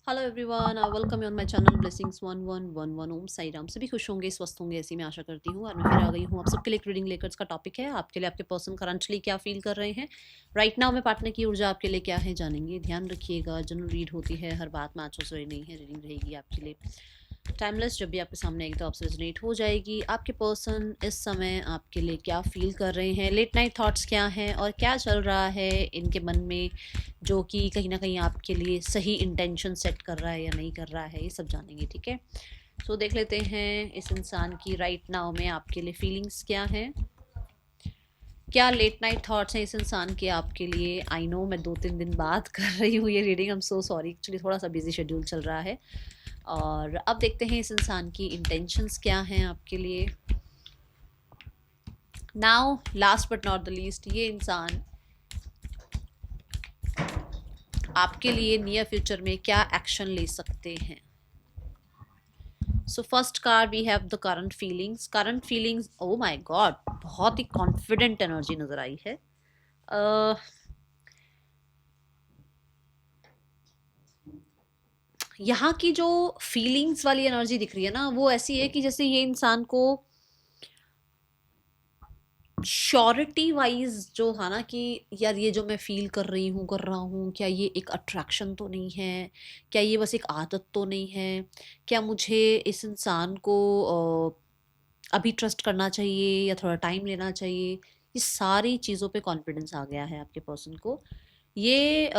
Hello everyone, welcome you on my channel blessings 1111 ओम साई राम। सभी खुश होंगे, स्वस्थ होंगे, ऐसी मैं आशा करती हूँ। और मैं फिर आ गई हूँ आप सबके लिए एक रीडिंग लेकर। इसका टॉपिक है आपके लिए आपके पर्सन करंटली क्या फील कर रहे हैं राइट नाउ में। पार्टनर की ऊर्जा आपके लिए क्या है जानेंगे। ध्यान रखिएगा, जनरल रीड होती है, हर बात मैचों से नहीं है। रीडिंग रहेगी आपके लिए टाइमलेस। जब भी आपके सामने आएगी तो आपसे रेजोनेट हो जाएगी। आपके पर्सन इस समय आपके लिए क्या फील कर रहे हैं, लेट नाइट थॉट्स क्या हैं और क्या चल रहा है इनके मन में, जो कि कहीं ना कहीं आपके लिए सही इंटेंशन सेट कर रहा है या नहीं कर रहा है, ये सब जानेंगे। ठीक है, तो देख लेते हैं इस इंसान की राइट नाउ में आपके लिए फीलिंग्स क्या हैं, क्या लेट नाइट थॉट्स हैं इस इंसान के आपके लिए। आई नो मैं 2-3 दिन बाद कर रही हूँ ये reading, I am so sorry, actually थोड़ा सा बिजी शेड्यूल चल रहा है। और अब देखते हैं इस इंसान की इंटेंशंस क्या हैं आपके लिए। Now last but not the least, ये इंसान आपके लिए नियर फ्यूचर में क्या एक्शन ले सकते हैं। So first card we have the current feelings. Current feelings, oh my god, बहुत ही कॉन्फिडेंट एनर्जी नजर आई है। यहाँ की जो फीलिंग्स वाली एनर्जी दिख रही है ना, वो ऐसी है कि जैसे ये इंसान को श्योरिटी वाइज जो है ना कि यार ये जो मैं फील कर रहा हूँ, क्या ये एक अट्रैक्शन तो नहीं है, क्या ये बस एक आदत तो नहीं है, क्या मुझे इस इंसान को अभी ट्रस्ट करना चाहिए या थोड़ा टाइम लेना चाहिए। ये सारी चीज़ों पे कॉन्फिडेंस आ गया है आपके पर्सन को। ये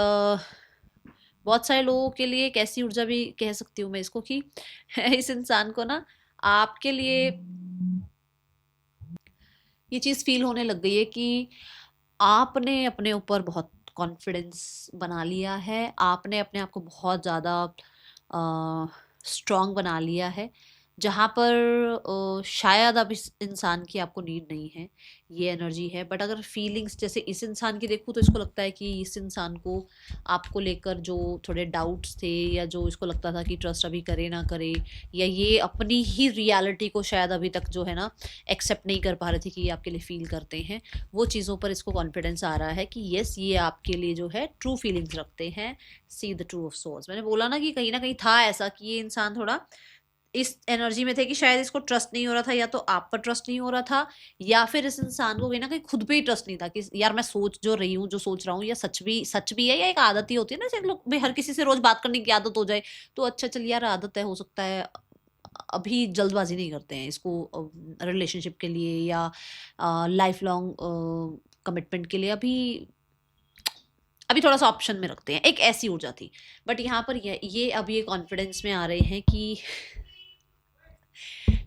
बहुत सारे लोगों के लिए एक ऐसी ऊर्जा भी कह सकती हूँ मैं इसको कि इस इंसान को ना आपके लिए ये चीज़ फील होने लग गई है कि आपने अपने ऊपर बहुत कॉन्फिडेंस बना लिया है, आपने अपने आप को बहुत ज़्यादा स्ट्रॉन्ग बना लिया है, जहाँ पर शायद अब इस इंसान की आपको नीड नहीं है। ये एनर्जी है। बट अगर फीलिंग्स जैसे इस इंसान की देखूँ तो इसको लगता है कि इस इंसान को आपको लेकर जो थोड़े डाउट्स थे, या जो इसको लगता था कि ट्रस्ट अभी करे ना करे, या ये अपनी ही रियलिटी को शायद अभी तक जो है ना एक्सेप्ट नहीं कर पा रहे थे कि ये आपके लिए फील करते हैं, वो चीज़ों पर इसको कॉन्फिडेंस आ रहा है कि यस ये आपके लिए जो है ट्रू फीलिंग्स रखते हैं। See the true of souls. मैंने बोला ना कि कहीं ना कहीं था ऐसा कि ये इंसान थोड़ा इस एनर्जी में थे कि शायद इसको ट्रस्ट नहीं हो रहा था, या तो आप पर ट्रस्ट नहीं हो रहा था, या फिर इस इंसान को कहीं ना कहीं खुद पे ही ट्रस्ट नहीं था कि यार मैं सोच जो रही हूँ, जो सोच रहा हूँ, या सच भी है, या एक आदत ही होती है ना, जैसे लोग भाई हर किसी से रोज बात करने की आदत हो जाए तो अच्छा चल यार आदत है, हो सकता है। अभी जल्दबाजी नहीं करते हैं इसको रिलेशनशिप के लिए या लाइफ लॉन्ग कमिटमेंट के लिए। अभी अभी थोड़ा सा ऑप्शन में रखते हैं, एक ऐसी ऊर्जा थी। बट यहाँ पर ये अब ये कॉन्फिडेंस में आ रहे हैं कि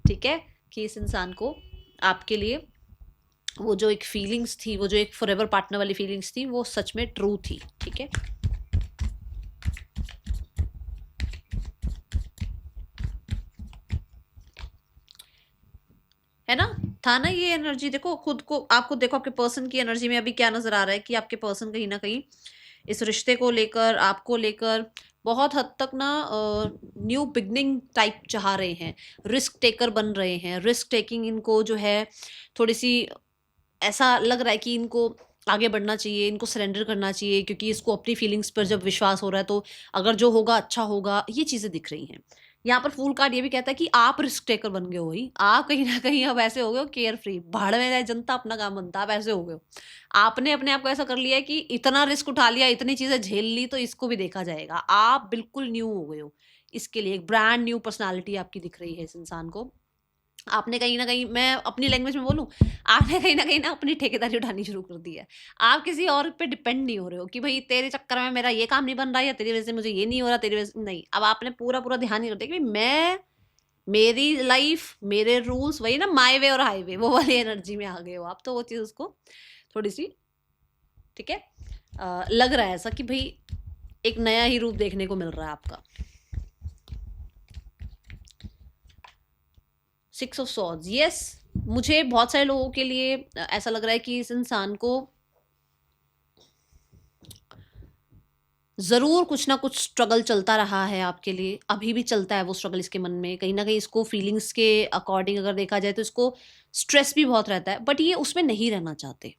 ठीक है, कि इस इंसान को आपके लिए वो जो एक फीलिंग्स थी, वो जो एक फॉरएवर पार्टनर वाली फीलिंग्स थी, वो सच में ट्रू थी। ठीक है ना, था ना ये एनर्जी। देखो खुद को, आप खुद देखो आपके पर्सन की एनर्जी में अभी क्या नजर आ रहा है कि आपके पर्सन कहीं ना कहीं इस रिश्ते को लेकर, आपको लेकर बहुत हद तक ना न्यू बिगनिंग टाइप चाह रहे हैं, रिस्क टेकर बन रहे हैं। रिस्क टेकिंग इनको जो है थोड़ी सी ऐसा लग रहा है कि इनको आगे बढ़ना चाहिए, इनको सरेंडर करना चाहिए, क्योंकि इसको अपनी फीलिंग्स पर जब विश्वास हो रहा है तो अगर जो होगा अच्छा होगा, ये चीज़ें दिख रही हैं। यहाँ पर फूल कार्ड ये भी कहता है कि आप रिस्क टेकर बन गए हो ही, आप कहीं ना कहीं अब ऐसे हो गए हो केयर फ्री, भाड़ में जाए जनता, अपना काम बनता, आप ऐसे हो गए हो। आपने अपने आप को ऐसा कर लिया है कि इतना रिस्क उठा लिया, इतनी चीजें झेल ली, तो इसको भी देखा जाएगा। आप बिल्कुल न्यू हो गए हो, इसके लिए एक ब्रांड न्यू पर्सनालिटी आपकी दिख रही है इस इंसान को। आपने कहीं न कहीं, मैं अपनी लैंग्वेज में बोलूँ, आपने कहीं न कहीं ना अपनी ठेकेदारी उठानी शुरू कर दी है। आप किसी और पे डिपेंड नहीं हो रहे हो कि भई तेरे चक्कर में मेरा ये काम नहीं बन रहा है, या तेरी वज़ह से मुझे ये नहीं हो रहा, तेरी वज़ह से नहीं। अब आपने पूरा-पूरा ध्यान ये कर दिया कि मैं, मेरी लाइफ़, मेरे रूल्स, वही ना माय वे और हाईवे, वो वाली एनर्जी में आ गए हो आप। तो वो चीज़ उसको थोड़ी-सी, ठीक है, लग रहा है ऐसा कि भई एक नया ही रूप देखने को मिल रहा है आपका। 6 ऑफ सॉर्ड्स, यस, मुझे बहुत सारे लोगों के लिए ऐसा लग रहा है कि इस इंसान को ज़रूर कुछ ना कुछ स्ट्रगल चलता रहा है आपके लिए, अभी भी चलता है वो स्ट्रगल इसके मन में। कहीं न कहीं इसको फीलिंग्स के अकॉर्डिंग अगर देखा जाए तो इसको स्ट्रेस भी बहुत रहता है, बट ये उसमें नहीं रहना चाहते।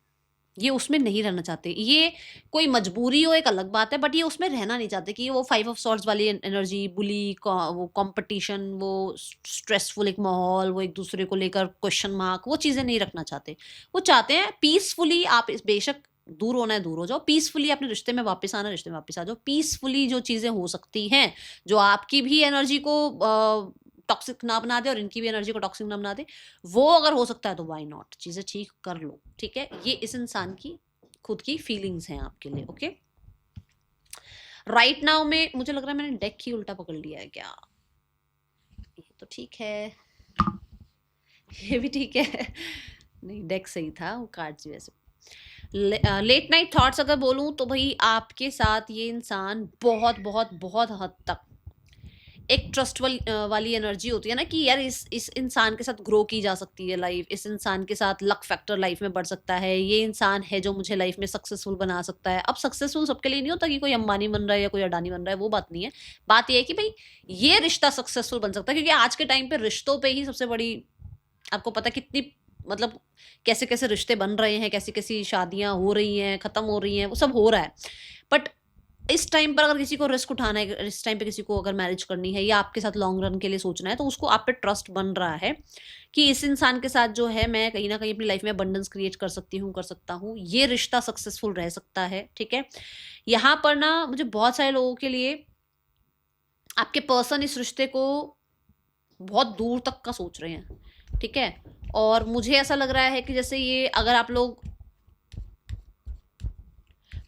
ये उसमें नहीं रहना चाहते। ये कोई मजबूरी हो एक अलग बात है, बट ये उसमें रहना नहीं चाहते कि वो 5 ऑफ सॉर्ड्स वाली एनर्जी, बुली, वो कंपटीशन, वो स्ट्रेसफुल एक माहौल, वो एक दूसरे को लेकर क्वेश्चन मार्क, वो चीज़ें नहीं रखना चाहते। वो चाहते हैं पीसफुली, आप बेशक दूर होना है दूर हो जाओ, पीसफुली अपने रिश्ते में वापस आना, रिश्ते में वापस आ जाओ, पीसफुली जो चीज़ें हो सकती हैं, जो आपकी भी एनर्जी को टॉक्सिक ना बना दे और इनकी भी एनर्जी को टॉक्सिक ना बना दे, वो अगर हो सकता है तो व्हाई नॉट, चीज़ें ठीक कर लो, ठीक है? ये इस इंसान की खुद की फीलिंग्स हैं आपके लिए, ओके? राइट नाउ में मुझे लग रहा है मैंने डेक ही उल्टा पकड़ लिया है क्या? ये तो ठीक है, ये भी ठीक है। नहीं, डेक सही था, वो कार्ड्स वैसे। लेट नाइट थॉट्स अगर बोलूं तो भाई आपके साथ ये इंसान बहुत बहुत बहुत हद तक एक ट्रस्ट वाली एनर्जी होती है ना, कि यार इस इंसान के साथ ग्रो की जा सकती है लाइफ, इस इंसान के साथ लक फैक्टर लाइफ में बढ़ सकता है, ये इंसान है जो मुझे लाइफ में सक्सेसफुल बना सकता है। अब सक्सेसफुल सबके लिए नहीं होता कि कोई अंबानी बन रहा है या कोई अडानी बन रहा है, वो बात नहीं है। बात यह है कि भाई ये रिश्ता सक्सेसफुल बन सकता है, क्योंकि आज के टाइम पे रिश्तों पे ही सबसे बड़ी, आपको पता है कितनी, मतलब कैसे कैसे रिश्ते बन रहे हैं, कैसी कैसी शादियां हो रही हैं, खत्म हो रही हैं, वो सब हो रहा है। बट इस टाइम पर अगर किसी को रिस्क उठाना है, इस टाइम पे किसी को अगर मैरिज करनी है या आपके साथ लॉन्ग रन के लिए सोचना है, तो उसको आप पे ट्रस्ट बन रहा है कि इस इंसान के साथ जो है मैं कहीं ना कहीं अपनी लाइफ में अबंडेंस क्रिएट कर सकती हूँ, कर सकता हूँ, ये रिश्ता सक्सेसफुल रह सकता है, ठीक है? यहाँ पर ना मुझे बहुत सारे लोगों के लिए आपके पर्सन इस रिश्ते को बहुत दूर तक का सोच रहे हैं, ठीक है? और मुझे ऐसा लग रहा है कि जैसे ये, अगर आप लोग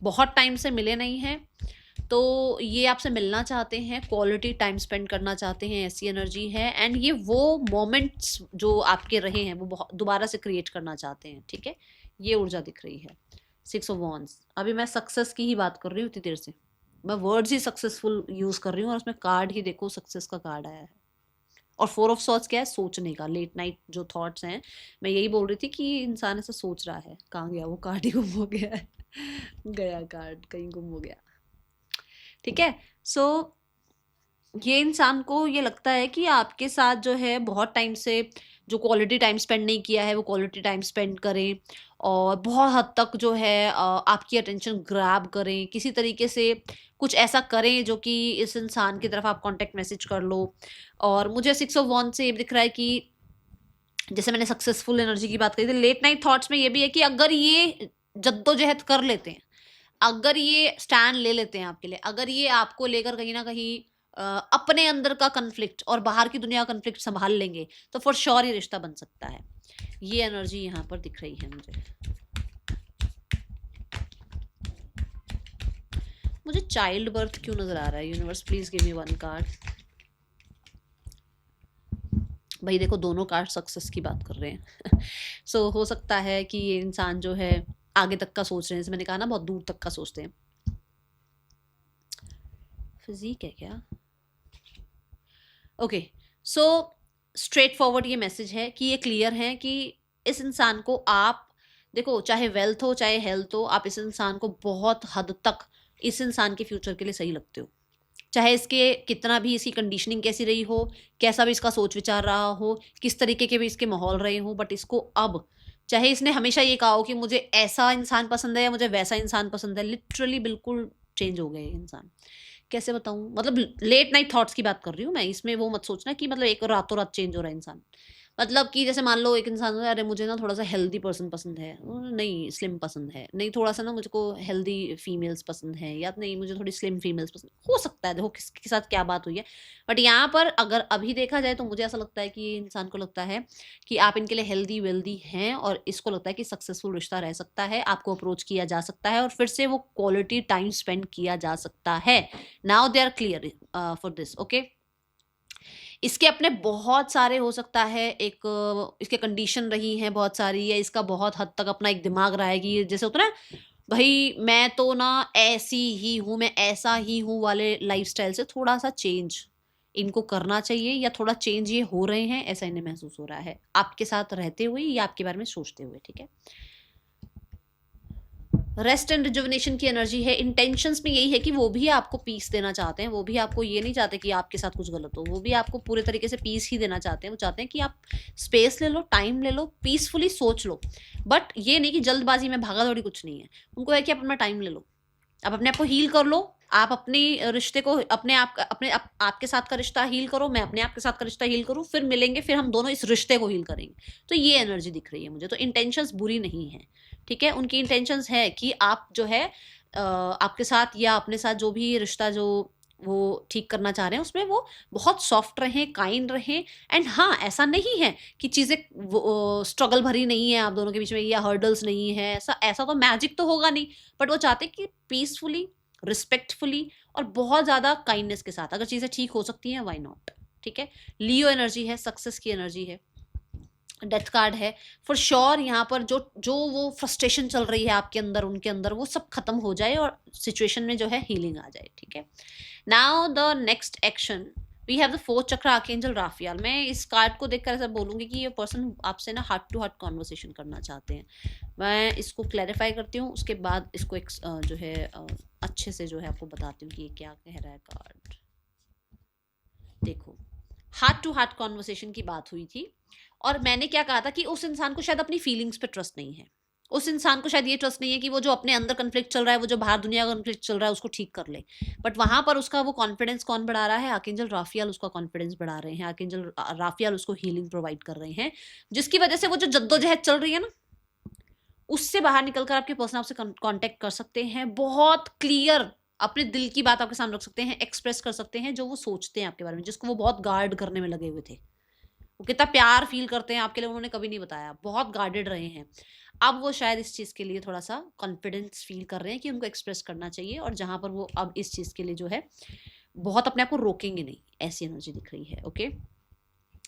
बहुत टाइम से मिले नहीं हैं, तो ये आपसे मिलना चाहते हैं, क्वालिटी टाइम स्पेंड करना चाहते हैं, ऐसी एनर्जी है। एंड ये वो मोमेंट्स जो आपके रहे हैं वो दोबारा से क्रिएट करना चाहते हैं, ठीक है? ये ऊर्जा दिख रही है। 6 ऑफ वॉन्ड्स। अभी मैं सक्सेस की ही बात कर रही हूँ इतनी देर से, मैं वर्ड्स ही सक्सेसफुल यूज कर रही हूँ, और उसमें कार्ड ही देखो, सक्सेस का कार्ड आया है। और 4 ऑफ सॉर्ड्स क्या है? सोचने का, लेट नाइट जो थॉट्स हैं, मैं यही बोल रही थी कि इंसान ऐसा सोच रहा है। कहाँ गया वो कार्ड? ही गुम हो गया है। गया कार्ड कहीं गुम हो गया, ठीक है? सो ये इंसान को ये लगता है कि आपके साथ जो है बहुत टाइम से जो क्वालिटी टाइम स्पेंड नहीं किया है, वो क्वालिटी टाइम स्पेंड करें, और बहुत हद तक जो है आपकी अटेंशन ग्रैब करें, किसी तरीके से कुछ ऐसा करें जो कि इस इंसान की तरफ आप कांटेक्ट मैसेज कर लो। और मुझे 6 ऑफ वॉन्ड से ये दिख रहा है कि जैसे मैंने सक्सेसफुल एनर्जी की बात करी थी, लेट नाइट थॉट्स में ये भी है कि अगर ये जद्दोजहद कर लेते हैं, अगर ये स्टैंड ले लेते हैं आपके लिए, अगर ये आपको लेकर कहीं ना कहीं अपने अंदर का कन्फ्लिक्ट और बाहर की दुनिया का कन्फ्लिक्ट संभाल लेंगे, तो फॉर श्योर ये रिश्ता बन सकता है। ये एनर्जी यहाँ पर दिख रही है मुझे चाइल्ड बर्थ क्यों नजर आ रहा है? Universe please give me one card. भाई देखो, दोनों कार्ड सक्सेस की बात कर रहे हैं। सो हो सकता है कि ये इंसान जो है आगे तक का सोच रहे हैं, जैसे मैंने कहा ना, बहुत दूर तक का सोचते हैं। फिजिक है क्या? ओके, सो स्ट्रेट फॉरवर्ड ये मैसेज है कि ये क्लियर है कि इस इंसान को आप देखो, चाहे वेल्थ हो चाहे हेल्थ हो, आप इस इंसान को बहुत हद तक इस इंसान के फ्यूचर के लिए सही लगते हो। चाहे इसके कितना भी, इसकी कंडीशनिंग कैसी रही हो, कैसा भी इसका सोच विचार रहा हो, किस तरीके के भी इसके माहौल रहे हो, बट इसको अब, चाहे इसने हमेशा ये कहा हो कि मुझे ऐसा इंसान पसंद है या मुझे वैसा इंसान पसंद है, लिटरली बिल्कुल चेंज हो गया ये इंसान। कैसे बताऊं? मतलब लेट नाइट थॉट्स की बात कर रही हूँ मैं, इसमें वो मत सोचना कि मतलब एक रातों रात चेंज हो रहा है इंसान। मतलब कि जैसे मान लो एक इंसान, अरे मुझे ना थोड़ा सा हेल्दी पर्सन पसंद है, नहीं स्लिम पसंद है, नहीं थोड़ा सा ना मुझको हेल्दी फीमेल्स पसंद है, या नहीं मुझे थोड़ी स्लिम फीमेल्स पसंद, हो सकता है, देखो किसके साथ क्या बात हुई है। बट यहाँ पर अगर अभी देखा जाए तो मुझे ऐसा लगता है कि ये इंसान को लगता है कि आप इनके लिए हेल्दी वेल्दी हैं, और इसको लगता है कि सक्सेसफुल रिश्ता रह सकता है, आपको अप्रोच किया जा सकता है और फिर से वो क्वालिटी टाइम स्पेंड किया जा सकता है। Now they are clear for this, okay? इसके अपने बहुत सारे, हो सकता है एक इसके कंडीशन रही हैं बहुत सारी, या इसका बहुत हद तक अपना एक दिमाग रहा है कि जैसे होता है ना, भाई मैं तो ना ऐसी ही हूँ, मैं ऐसा ही हूँ वाले लाइफस्टाइल से थोड़ा सा चेंज इनको करना चाहिए, या थोड़ा चेंज ये हो रहे हैं, ऐसा इन्हें महसूस हो रहा है आपके साथ रहते हुए या आपके बारे में सोचते हुए, ठीक है? रेस्ट एंड रिजुविनेशन की एनर्जी है। इंटेंशंस में यही है कि वो भी आपको पीस देना चाहते हैं, वो भी आपको ये नहीं चाहते कि आपके साथ कुछ गलत हो, वो भी आपको पूरे तरीके से पीस ही देना चाहते हैं। वो चाहते हैं कि आप स्पेस ले लो, टाइम ले लो, पीसफुली सोच लो, बट ये नहीं कि जल्दबाजी में भागा दौड़ी कुछ नहीं है। उनको है कि आप अपना टाइम ले लो, आप अपने आप को हील कर लो, आप अपनी रिश्ते को आपके साथ का रिश्ता हील करो, मैं अपने आप के साथ का रिश्ता हील करूँ, फिर मिलेंगे, फिर हम दोनों इस रिश्ते को हील करेंगे। तो ये एनर्जी दिख रही है मुझे। तो इंटेंशंस बुरी नहीं है, ठीक है। उनकी इंटेंशंस है कि आप जो है आपके साथ या अपने साथ जो भी रिश्ता जो वो ठीक करना चाह रहे हैं उसमें वो बहुत सॉफ्ट रहें, काइंड रहें। एंड हाँ, ऐसा नहीं है कि चीज़ें स्ट्रगल भरी नहीं है आप दोनों के बीच में, या हर्डल्स नहीं है, ऐसा ऐसा तो मैजिक तो होगा नहीं। बट वो चाहते हैं कि पीसफुली, रिस्पेक्टफुली और बहुत ज़्यादा काइंडनेस के साथ अगर चीज़ें ठीक हो सकती हैं, व्हाई नॉट, ठीक है। लियो एनर्जी है, सक्सेस की एनर्जी है, डेथ कार्ड है। फॉर श्योर यहाँ पर जो जो वो फ्रस्ट्रेशन चल रही है आपके अंदर, उनके अंदर, वो सब खत्म हो जाए और सिचुएशन में जो है हीलिंग आ जाए, ठीक है। Now the next action, we have the fourth chakra, archangel Raphael. मैं इस कार्ड को देखकर ऐसा बोलूंगी कि ये पर्सन आपसे ना हार्ट टू हार्ट कॉन्वर्सेशन करना चाहते हैं। मैं इसको क्लैरिफाई करती हूँ, उसके बाद इसको एक जो है अच्छे से जो है आपको बताती हूँ कि ये क्या कह रहा है कार्ड। देखो, हार्ट टू हार्ट कॉन्वर्सेशन की बात हुई थी और मैंने क्या कहा था कि उस इंसान को शायद अपनी फीलिंग्स पे ट्रस्ट नहीं है। उस इंसान को शायद ये ट्रस्ट नहीं है कि वो जो अपने अंदर कन्फ्लिक्ट चल रहा है, वो जो बाहर दुनिया का कन्फ्लिक्ट चल रहा है, उसको ठीक कर ले। बट वहां पर उसका वो कॉन्फिडेंस कौन बढ़ा रहा है? आर्कएंजल राफियाल उसका कॉन्फिडेंस बढ़ा रहे हैं। आर्कएंजल राफियाल उसको हीलिंग प्रोवाइड कर रहे हैं, जिसकी वजह से वो जो जद्दोजहद चल रही है ना, उससे बाहर निकलकर आपके पर्सन आपसे कांटेक्ट कर सकते हैं। बहुत क्लियर अपने दिल की बात आपके सामने रख सकते हैं, एक्सप्रेस कर सकते हैं जो वो सोचते हैं आपके बारे में, जिसको वो बहुत गार्ड करने में लगे हुए थे। वो कितना प्यार फील करते हैं आपके लिए, उन्होंने कभी नहीं बताया, बहुत गार्डेड रहे हैं। अब वो शायद इस चीज़ के लिए थोड़ा सा कॉन्फिडेंस फील कर रहे हैं कि उनको एक्सप्रेस करना चाहिए, और जहां पर वो अब इस चीज़ के लिए जो है बहुत अपने आप को रोकेंगे नहीं, ऐसी एनर्जी दिख रही है। ओके,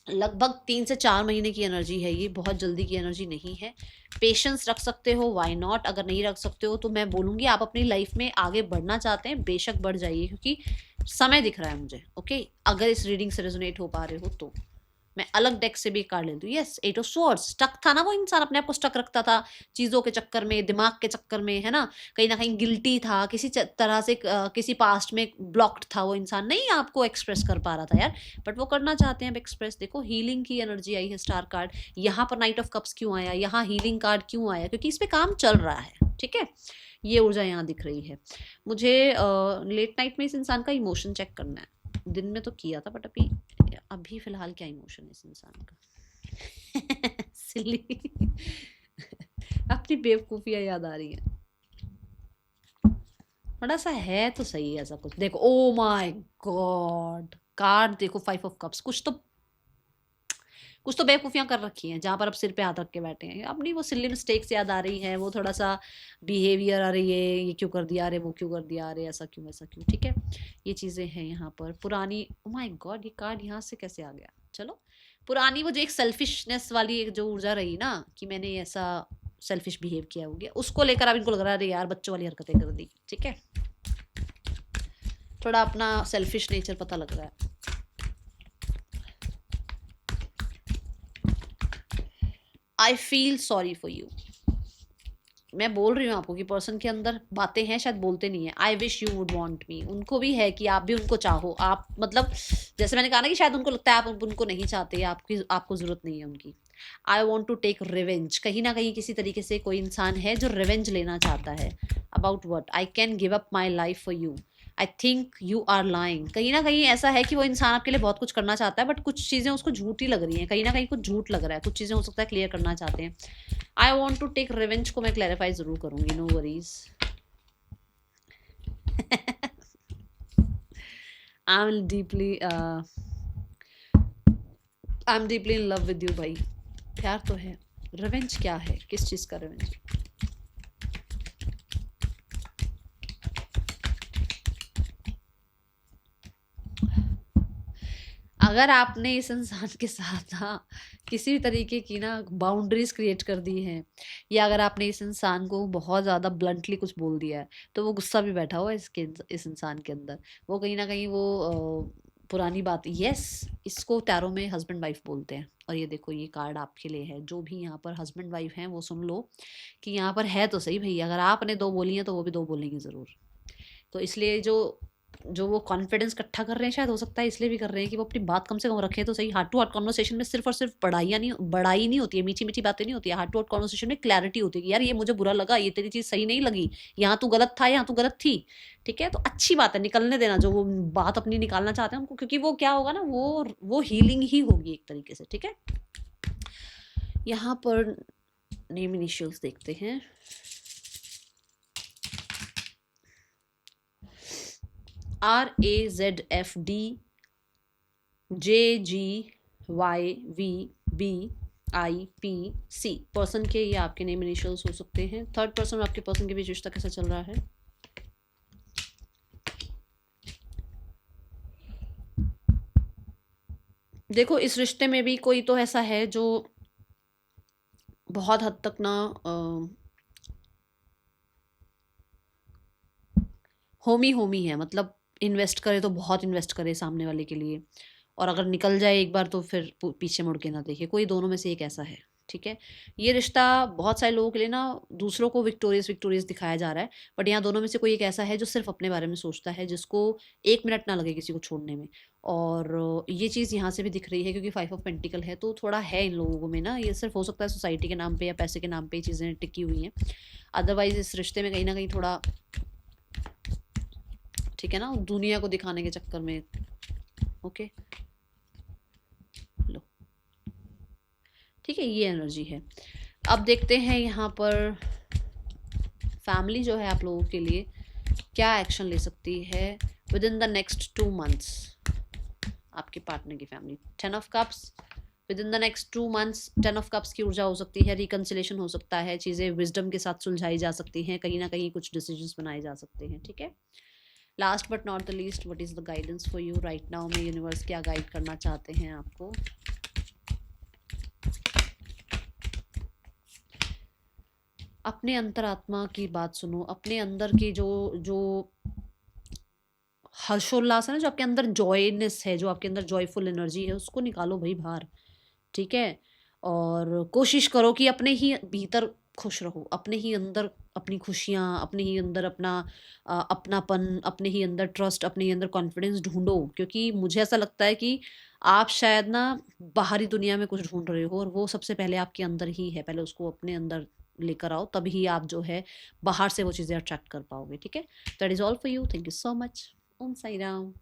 लगभग 3 से 4 महीने की एनर्जी है ये, बहुत जल्दी की एनर्जी नहीं है। पेशेंस रख सकते हो, वाई नॉट। अगर नहीं रख सकते हो तो मैं बोलूँगी आप अपनी लाइफ में आगे बढ़ना चाहते हैं, बेशक बढ़ जाइए, क्योंकि समय दिख रहा है मुझे। ओके, अगर इस रीडिंग से रेजोनेट हो पा रहे हो तो मैं अलग डेक से भी कार्ड लेती हूँ। Yes, 8 of swords. स्टक था ना वो इंसान, अपने आप को स्टक रखता था चीज़ों के चक्कर में, दिमाग के चक्कर में, है ना कहीं गिल्टी था, किसी तरह से किसी पास्ट में ब्लॉक्ड था वो इंसान, नहीं आपको एक्सप्रेस कर पा रहा था यार, बट वो करना चाहते हैं अब एक्सप्रेस। देखो, हीलिंग की एनर्जी आई है, स्टार कार्ड। यहाँ पर नाइट ऑफ कप्स क्यों आया, यहाँ हीलिंग कार्ड क्यों आया? क्योंकि इस पे काम चल रहा है, ठीक है। ये ऊर्जा यहाँ दिख रही है मुझे। लेट नाइट में इस इंसान का इमोशन चेक करना है। दिन में तो किया था, बट अभी अभी फिलहाल क्या इमोशन है इस इंसान का? सिली। अपनी बेवकूफियां याद आ रही है, थोड़ा सा है तो सही ऐसा कुछ। देखो, ओ माय गॉड, कार्ड देखो, 5 ऑफ कप्स। कुछ तो बेवकूफियां कर रखी हैं जहां पर अब सिर पे हाथ रख के बैठे हैं। अपनी वो सिल्ली मिस्टेक्स याद आ रही है, वो थोड़ा सा बिहेवियर आ रही है, ये क्यों कर दिया, अरे वो क्यों कर दिया, अरे ऐसा क्यों वैसा क्यों, ठीक है। ये चीजें हैं यहाँ पर पुरानी। ओ माय गॉड, ये कार्ड यहाँ से कैसे आ गया? चलो, पुरानी वो जो एक सेल्फिशनेस वाली एक जो ऊर्जा रही ना, कि मैंने ऐसा सेल्फिश बिहेव किया हो गया, उसको लेकर अब इनको लग रहा है अरे यार बच्चों वाली हरकतें कर दी, ठीक है। थोड़ा अपना सेल्फिश नेचर पता लग रहा है। I feel sorry for you. मैं बोल रही हूँ आपको कि पर्सन के अंदर बातें हैं, शायद बोलते नहीं है। I wish you would want me, उनको भी है कि आप भी उनको चाहो। आप मतलब जैसे मैंने कहा ना कि शायद उनको लगता है आप उनको नहीं चाहते, आपको ज़रूरत नहीं है उनकी। I want to take revenge, कहीं ना कहीं किसी तरीके से कोई इंसान है जो रिवेंज लेना चाहता है। About what? I can give up my life for you, I think you are lying. कहीं ना कहीं ऐसा है कि वो इंसान आपके लिए बहुत कुछ करना चाहता है, बट कुछ चीज़ें उसको झूठी लग रही हैं, कहीं ना कहीं कुछ झूठ लग रहा है, कुछ चीज़ें हो सकता है क्लियर करना चाहते हैं। I want to take revenge को मैं क्लैरिफाई जरूर करूंगी, no worries. I am deeply in love with you भाई, प्यार तो है। रिवेंज क्या है, किस चीज़ का रिवेंज? अगर आपने इस इंसान के साथ ना किसी भी तरीके की ना बाउंड्रीज क्रिएट कर दी हैं, या अगर आपने इस इंसान को बहुत ज़्यादा ब्लंटली कुछ बोल दिया है, तो वो गुस्सा भी बैठा हुआ है इस इंसान के अंदर। वो कहीं ना कहीं वो पुरानी बात, यस, इसको टैरो में हस्बैंड वाइफ बोलते हैं। और ये देखो, ये कार्ड आपके लिए है। जो भी यहाँ पर हस्बैंड वाइफ हैं वो सुन लो कि यहाँ पर है तो सही भैया, अगर आपने दो बोली हैं तो वो भी दो बोलेंगे ज़रूर। तो इसलिए जो जो वो कॉन्फिडेंस इकट्ठा कर रहे हैं, शायद हो सकता है इसलिए भी कर रहे हैं कि वो अपनी बात कम से कम रखें तो सही। हार्ट टू हार्ट कॉन्वर्सेशन में सिर्फ और सिर्फ बड़ाई नहीं होती है, मीठी मीठी बातें नहीं होती है। हार्ट टू हार्ट कॉन्वर्सेशन में क्लैरिटी होती है कि यार ये मुझे बुरा लगा, ये तेरी चीज़ सही नहीं लगी, यहाँ तू गलत था, यहाँ तू गलत थी। ठीक है, तो अच्छी बात है, निकलने देना जो वो बात अपनी निकालना चाहते हैं उनको, क्योंकि वो क्या होगा ना, वो हीलिंग ही होगी एक तरीके से। ठीक है, यहाँ पर नेम इनिशियल्स देखते हैं। RAZFDJGYVBIPC पर्सन के ये आपके नेम इनिशियल्स हो सकते हैं। थर्ड पर्सन और आपके पर्सन के बीच रिश्ता कैसा चल रहा है? देखो, इस रिश्ते में भी कोई तो ऐसा है जो बहुत हद तक ना होमी होमी है, मतलब इन्वेस्ट करे तो बहुत इन्वेस्ट करे सामने वाले के लिए, और अगर निकल जाए एक बार तो फिर पीछे मुड़ के ना देखे। कोई दोनों में से एक ऐसा है। ठीक है, ये रिश्ता बहुत सारे लोगों के लिए ना दूसरों को विक्टोरियस विक्टोरियस दिखाया जा रहा है, बट यहाँ दोनों में से कोई एक ऐसा है जो सिर्फ अपने बारे में सोचता है, जिसको एक मिनट ना लगे किसी को छोड़ने में। और ये चीज़ यहाँ से भी दिख रही है, क्योंकि 5 ऑफ पेंटिकल है, तो थोड़ा है इन लोगों में ना। ये सिर्फ हो सकता है सोसाइटी के नाम पे या पैसे के नाम पे ये चीज़ें टिकी हुई हैं, अदरवाइज इस रिश्ते में कहीं ना कहीं थोड़ा, ठीक है ना, दुनिया को दिखाने के चक्कर में। ओके, लो, ठीक है, ये एनर्जी है। अब देखते हैं यहाँ पर फैमिली जो है आप लोगों के लिए क्या एक्शन ले सकती है with in the next 2 months. आपके पार्टनर की family, 10 of cups, with in the next 2 months 10 of cups की ऊर्जा हो सकती है। रिकन्सिलेशन हो सकता है, चीज़ें विजडम के साथ सुलझाई जा सकती हैं, कहीं ना कहीं कुछ डिसीजंस बनाए जा सकते हैं। ठीक है, last but not the least, what is the guidance for you right now में? यूनिवर्स क्या गाइड करना चाहते हैं आपको? अपने अंतरात्मा की बात सुनो, अपने अंदर की जो जो हर्षोल्लास है ना, जो आपके अंदर जॉयनेस है, जो आपके अंदर जॉयफुल एनर्जी है, उसको निकालो भाई बाहर। ठीक है, और कोशिश करो कि अपने ही भीतर खुश रहो, अपने ही अंदर अपनी खुशियाँ, अपने ही अंदर अपना अपनापन, अपने ही अंदर ट्रस्ट, अपने ही अंदर कॉन्फिडेंस ढूंढो। क्योंकि मुझे ऐसा लगता है कि आप शायद ना बाहरी दुनिया में कुछ ढूंढ रहे हो, और वो सबसे पहले आपके अंदर ही है। पहले उसको अपने अंदर लेकर आओ, तभी आप जो है बाहर से वो चीज़ें अट्रैक्ट कर पाओगे। ठीक है, that is all for you. Thank you so much. Om Sai Ram.